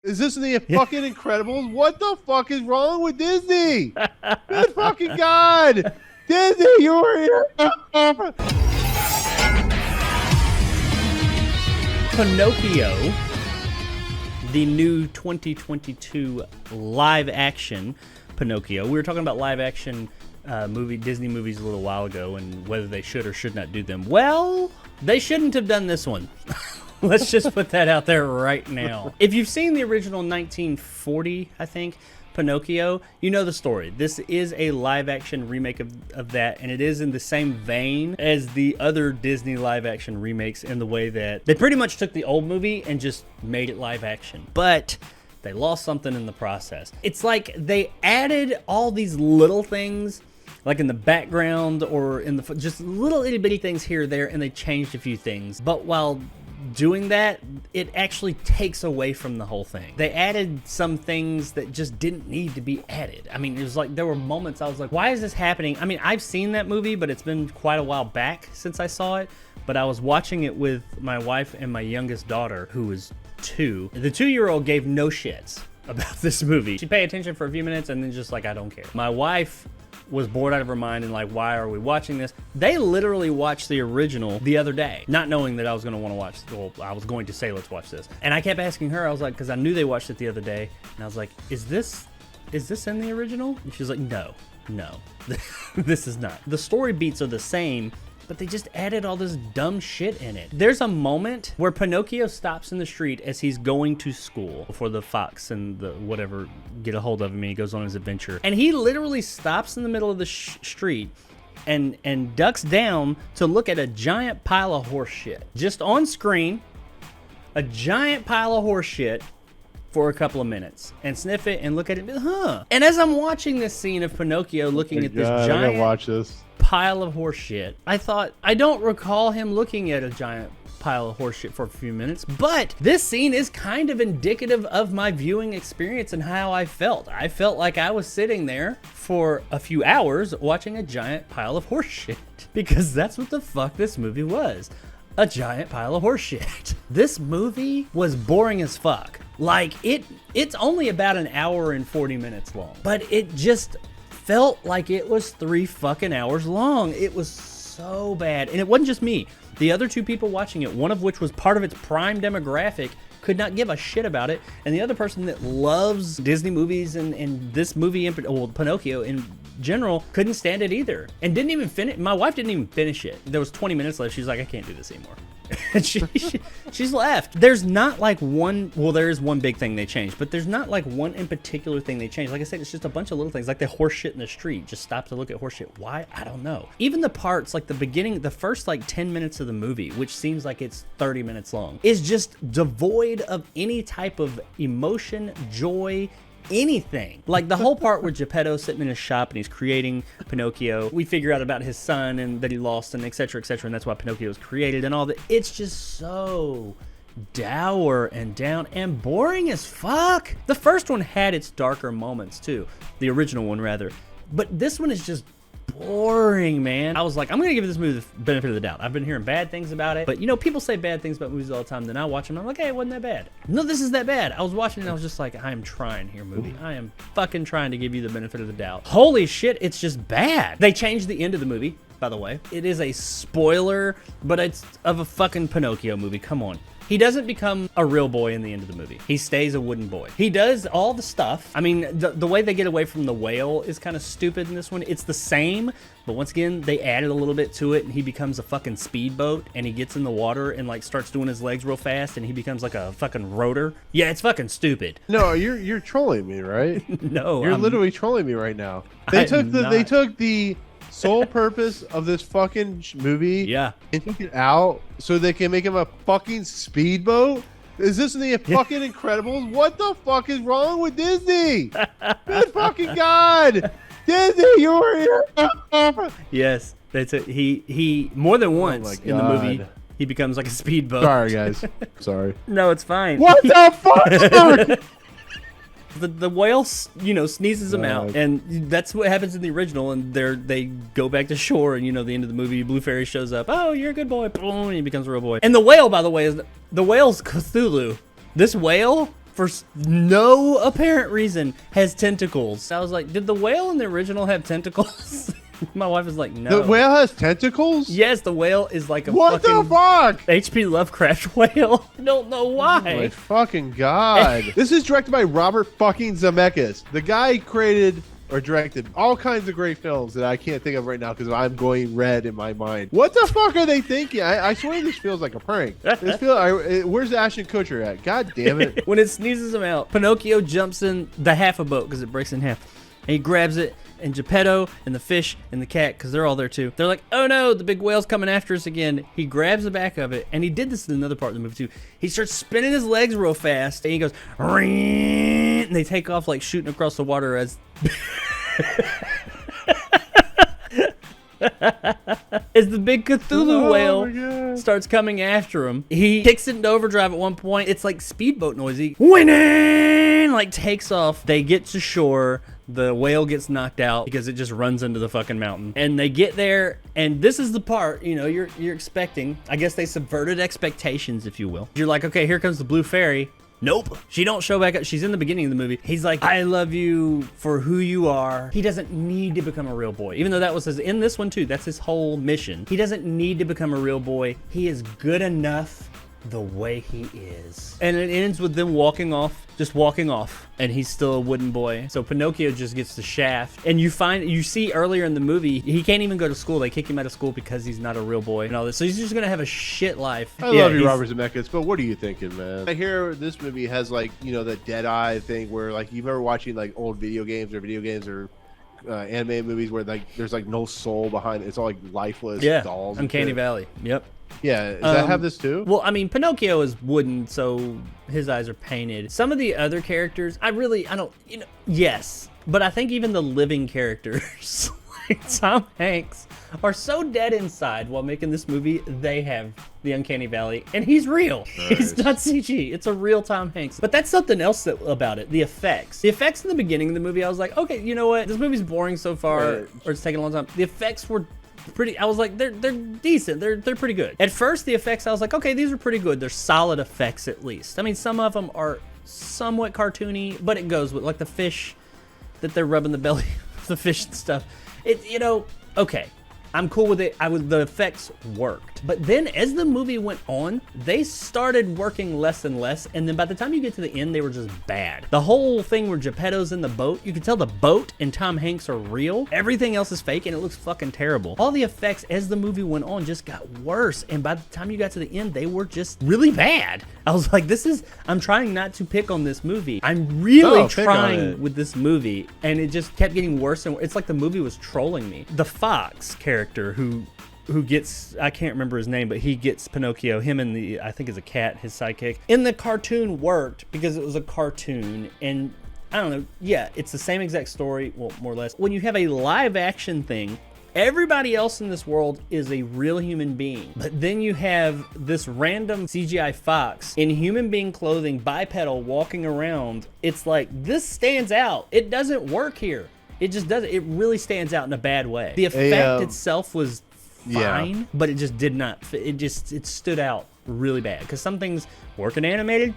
Is this the fucking Incredibles? What the fuck is wrong with Disney? Good fucking God! Disney, you're here! Pinocchio, the new 2022 live-action Pinocchio. We were talking about live-action Disney movies a little while ago and whether they should or should not do them. Well, they shouldn't have done this one. Let's just put that out there right now. If you've seen the original 1940, I think, Pinocchio, you know the story. This is a live-action remake of that, and it is in the same vein as the other Disney live-action remakes in the way that they pretty much took the old movie and just made it live-action. But they lost something in the process. It's like they added all these little things, like in the background or in the just little itty-bitty things here or there, and they changed a few things. But while doing that, it actually takes away from the whole thing. They added some things that just didn't need to be added. I mean, it was like there were moments I was like, why is this happening? I mean, I've seen that movie, but it's been quite a while back since I saw it. But I was watching it with my wife and my youngest daughter, who was 2. The 2-year-old gave no shits about this movie. She paid attention for a few minutes and then just like, I don't care. My wife was bored out of her mind and like, why are we watching this? They literally watched the original the other day, not knowing that I was going to want to watch, well, I was going to say, let's watch this. And I kept asking her, I was like, because I knew they watched it the other day, and I was like, is this in the original? And she was like, no, this is not. The story beats are the same, but they just added all this dumb shit in it. There's a moment where Pinocchio stops in the street as he's going to school before the fox and the whatever get a hold of him and he goes on his adventure. And he literally stops in the middle of the street and ducks down to look at a giant pile of horse shit. Just on screen, a giant pile of horse shit for a couple of minutes and sniff it and look at it, huh? And as I'm watching this scene of Pinocchio looking at this giant I gotta watch this pile of horse shit, I thought, I don't recall him looking at a giant pile of horse shit for a few minutes, but this scene is kind of indicative of my viewing experience and how I felt. I felt like I was sitting there for a few hours watching a giant pile of horse shit, because that's what the fuck this movie was. A giant pile of horse shit. This movie was boring as fuck. Like, it's only about an hour and 40 minutes long, but it just felt like it was 3 fucking hours long. It was so bad. And it wasn't just me. The other 2 people watching it, one of which was part of its prime demographic, could not give a shit about it. And the other person that loves Disney movies and this movie, Pinocchio in general, couldn't stand it either. And didn't even finish. My wife didn't even finish it. There was 20 minutes left. She's like, I can't do this anymore. And she's left. There's not like one, well, there is one big thing they changed, but there's not like one in particular thing they changed. Like I said, it's just a bunch of little things, like the horse shit in the street. Just stop to look at horse shit. Why? I don't know. Even the parts, like the beginning, the first like 10 minutes of the movie, which seems like it's 30 minutes long, is just devoid of any type of emotion, joy, anything. Like the whole part where Geppetto's sitting in his shop and he's creating Pinocchio, we figure out about his son and that he lost and etc, and that's why Pinocchio was created and all that. It's just so dour and down and boring as fuck. The first one had its darker moments too, the original one rather, but this one is just boring, man. I was like, I'm gonna give this movie the benefit of the doubt. I've been hearing bad things about it, but you know, people say bad things about movies all the time, then I watch them and I'm like, hey, it wasn't that bad. No, this is that bad. I was watching it and I was just like, I am trying here, movie. I am fucking trying to give you the benefit of the doubt. Holy shit, it's just bad. They changed the end of the movie, by the way. It is a spoiler, but it's of a fucking Pinocchio movie. Come on. He doesn't become a real boy in the end of the movie. He stays a wooden boy. He does all the stuff. I mean, the way they get away from the whale is kind of stupid in this one. It's the same, but once again, they added a little bit to it, and he becomes a fucking speedboat, and he gets in the water and like starts doing his legs real fast, and he becomes like a fucking rotor. Yeah, it's fucking stupid. No, you're trolling me, right? No, you're literally trolling me right now. They took the sole purpose of this fucking movie, yeah, and took it out so they can make him a fucking speedboat. Is this the fucking Incredibles? What the fuck is wrong with Disney? Good fucking God! Disney, you're here. Yes, that's it. He more than once in the movie, he becomes like a speedboat. Sorry, guys. Sorry. No, it's fine. What the fuck? The whale, you know, sneezes him out, and that's what happens in the original. And they go back to shore, and you know, the end of the movie, Blue Fairy shows up. Oh, you're a good boy, boom, and he becomes a real boy. And the whale, by the way, is the whale's Cthulhu. This whale for no apparent reason, has tentacles. I was like, did the whale in the original have tentacles? My wife was like, no. The whale has tentacles? Yes, the whale is like a What the fuck? H.P. Lovecraft whale. I don't know why. Oh my fucking god. This is directed by Robert fucking Zemeckis. The guy created or directed all kinds of great films that I can't think of right now because I'm going red in my mind. What the fuck are they thinking? I swear this feels like a prank. Where's Ashton Kutcher at? God damn it. When it sneezes him out, Pinocchio jumps in the half a boat because it breaks in half. And he grabs it, and Geppetto and the fish and the cat, because they're all there too, they're like, oh no, the big whale's coming after us again. He grabs the back of it, and he did this in another part of the movie too. He starts spinning his legs real fast, and he goes, ring, and they take off like shooting across the water as... as the big Cthulhu whale starts coming after him. He kicks it into overdrive at one point. It's like speedboat noisy. Winning! Like takes off. They get to shore. The whale gets knocked out because it just runs into the fucking mountain. And they get there, and this is the part, you know, you're expecting. I guess they subverted expectations, if you will. You're like, okay, here comes the blue fairy. Nope. She don't show back up. She's in the beginning of the movie. He's like, I love you for who you are. He doesn't need to become a real boy. Even though that was in this one too. That's his whole mission. He doesn't need to become a real boy. He is good enough the way he is. And it ends with them walking off, just walking off, and he's still a wooden boy. So Pinocchio just gets the shaft. And you see earlier in the movie, he can't even go to school. They kick him out of school because he's not a real boy and all this. So he's just gonna have a shit life. I love you, Robert Zemeckis, but what are you thinking, man? I hear this movie has like, you know, the dead eye thing where like you've ever watching like old video games or anime movies where like there's like no soul behind it. It's all like lifeless dolls. Uncanny Valley. Yep. Yeah, does that have this too? Well, I mean, Pinocchio is wooden, so his eyes are painted. Some of the other characters, I don't, you know, yes. But I think even the living characters, like Tom Hanks, are so dead inside while making this movie, they have the Uncanny Valley, and he's real. Nice. He's not CG. It's a real Tom Hanks. But that's something else about it, the effects. The effects in the beginning of the movie, I was like, okay, you know what? This movie's boring so far, or it's taking a long time. The effects were pretty, I was like, they're decent. They're pretty good. At first, the effects, I was like, okay, these are pretty good. They're solid effects at least. I mean, some of them are somewhat cartoony, but it goes with like the fish that they're rubbing the belly of the fish and stuff. It, you know, okay. I'm cool with it. The effects worked. But then as the movie went on, they started working less and less. And then by the time you get to the end, they were just bad. The whole thing where Geppetto's in the boat, you can tell the boat and Tom Hanks are real. Everything else is fake and it looks fucking terrible. All the effects as the movie went on just got worse. And by the time you got to the end, they were just really bad. I was like, I'm trying not to pick on this movie. I'm really trying with this movie. And it just kept getting worse and worse. It's like the movie was trolling me. The Fox character who gets, I can't remember his name, but he gets Pinocchio, him and the, I think is a cat, his sidekick. In the cartoon worked because it was a cartoon, and I don't know, yeah, it's the same exact story, well, more or less. When you have a live action thing, everybody else in this world is a real human being. But then you have this random CGI fox in human being clothing, bipedal, walking around. It's like, this stands out. It doesn't work here. It just doesn't. It really stands out in a bad way. The effect itself was fine, but it just did not fit. It stood out really bad. Because some things work in animated,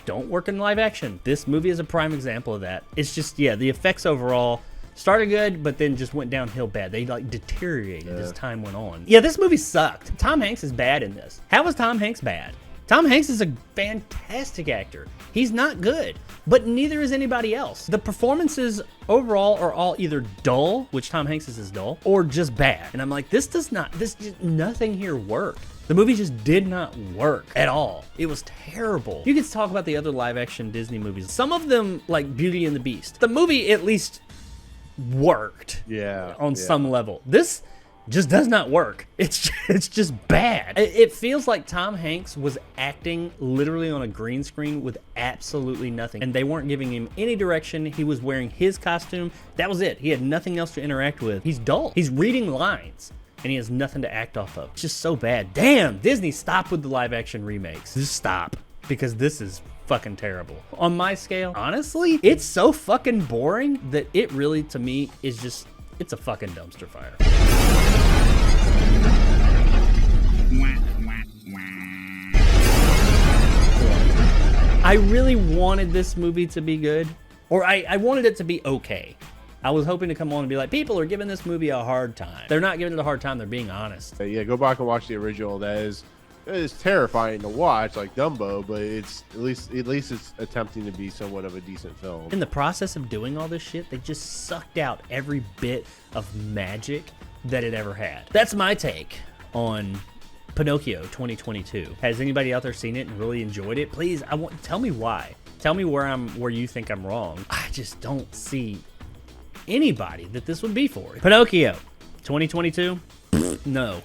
don't work in live action. This movie is a prime example of that. It's just, yeah, the effects overall started good, but then just went downhill bad. They like deteriorated as time went on. Yeah, this movie sucked. Tom Hanks is bad in this. How was Tom Hanks bad? Tom Hanks is a fantastic actor. He's not good, but neither is anybody else. The performances overall are all either dull, which Tom Hanks is dull, or just bad. And I'm like, nothing here worked. The movie just did not work at all. It was terrible. You could talk about the other live action Disney movies. Some of them, like Beauty and the Beast. The movie at least worked on some level. This just does not work. It's just bad. It feels like Tom Hanks was acting literally on a green screen with absolutely nothing, and they weren't giving him any direction. He was wearing his costume. That was it. He had nothing else to interact with. He's dull. He's reading lines, and he has nothing to act off of. It's just so bad. Damn, Disney, stop with the live action remakes. Just stop, because this is fucking terrible. On my scale, honestly, it's so fucking boring that it really, to me, is just, it's a fucking dumpster fire. I really wanted this movie to be good, or I wanted it to be okay. I was hoping to come on and be like, people are giving this movie a hard time. They're not giving it a hard time. They're being honest. Yeah, go back and watch the original. That is terrifying to watch, like Dumbo, but it's at least it's attempting to be somewhat of a decent film. In the process of doing all this shit, they just sucked out every bit of magic that it ever had. That's my take on Pinocchio 2022. Has anybody out there seen it and really enjoyed it? Please, tell me why. Tell me where you think I'm wrong. I just don't see anybody that this would be for. Pinocchio 2022? No.